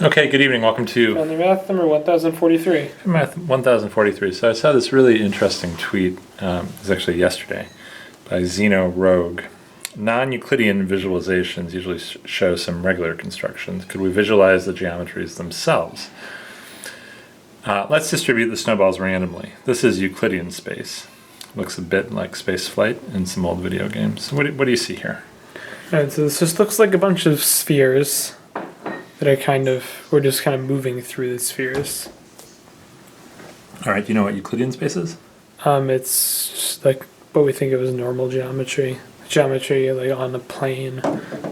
Okay, good evening. Welcome to Family Math number 1043. Math 1043. So I saw this really interesting tweet, it was actually yesterday, by Zeno Rogue. Non-Euclidean visualizations usually show some regular constructions. Could we visualize the geometries themselves? Let's distribute the snowballs randomly. This is Euclidean space. Looks a bit like space flight in some old video games. What do you see here? Alright, so this just looks like a bunch of spheres that are we're just kind of moving through the spheres. All right, do you know what Euclidean space is? It's just like what we think of as normal geometry. Geometry like on a plane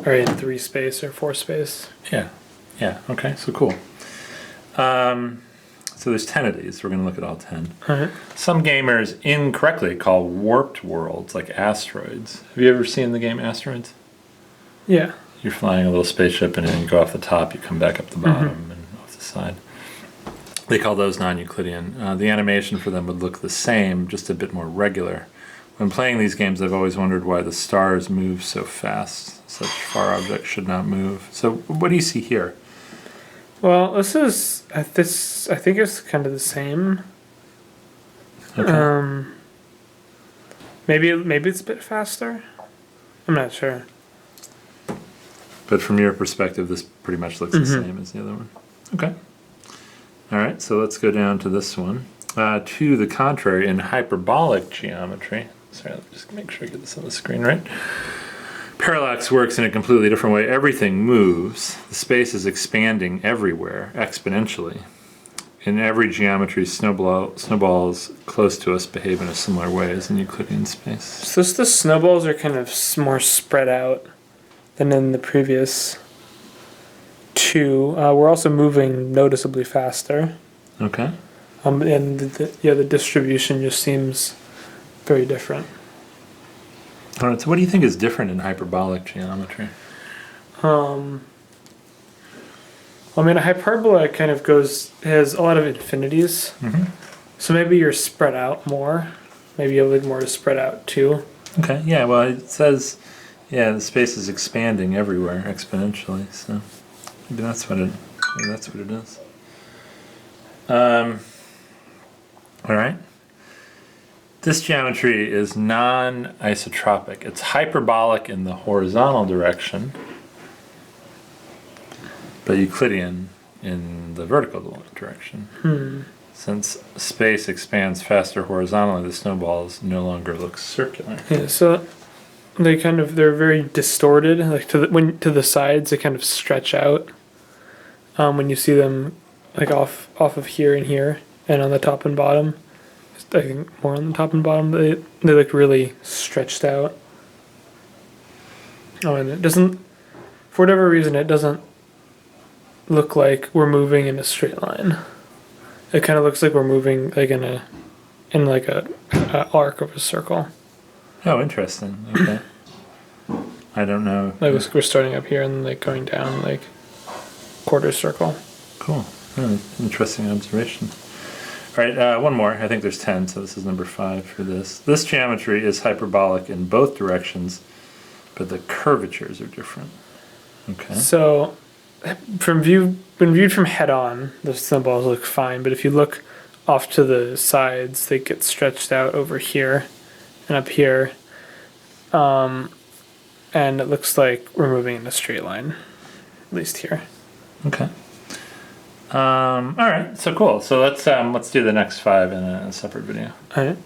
or in 3 space or 4 space. Yeah, okay, so cool. So there's 10 of these. We're going to look at all 10. Alright. Some gamers incorrectly call warped worlds like asteroids. Have you ever seen the game Asteroids? Yeah. You're flying a little spaceship and then you go off the top, you come back up the bottom and off the side. They call those non-Euclidean. The animation for them would look the same, just a bit more regular. When playing these games, I've always wondered why the stars move so fast. Such far objects should not move. So what do you see here? Well, I think it's kind of the same. Okay. Maybe it's a bit faster. I'm not sure. But from your perspective, this pretty much looks the same as the other one. Okay. All right, so let's go down to this one. To the contrary, in hyperbolic geometry, sorry, let me just make sure I get this on the screen right. Parallax works in a completely different way. Everything moves. The space is expanding everywhere, exponentially. In every geometry, snowballs close to us behave in a similar way as in Euclidean space. So the snowballs are kind of more spread out than in the previous 2. We're also moving noticeably faster. Okay. And the distribution just seems very different. All right, so what do you think is different in hyperbolic geometry? I mean, a hyperbola kind of has a lot of infinities. So maybe you're spread out more. Maybe you have more to spread out too. Okay, yeah, well, it says, the space is expanding everywhere exponentially, so maybe that's what it is. All right. This geometry is non-isotropic. It's hyperbolic in the horizontal direction, but Euclidean in the vertical direction. Since space expands faster horizontally, the snowballs no longer look circular. Yeah, so they're very distorted. Like to the sides, they kind of stretch out. When you see them like off of here and here, and on the top and bottom. I think more on the top and bottom, they look really stretched out. Oh, and it doesn't, for whatever reason, it doesn't look like we're moving in a straight line. It kind of looks like we're moving like in a arc of a circle. Oh, interesting. Okay. I don't know. Like we're starting up here and like going down like quarter circle. Cool. Oh, interesting observation. All right, one more. I think there's 10, so this is number 5 for this. This geometry is hyperbolic in both directions, but the curvatures are different. Okay. So, when viewed from head on, the snowballs look fine, but if you look off to the sides, they get stretched out over here and up here, and it looks like we're moving in a straight line, at least here. Okay. All right, so cool. So let's do the next 5 in a separate video. All right.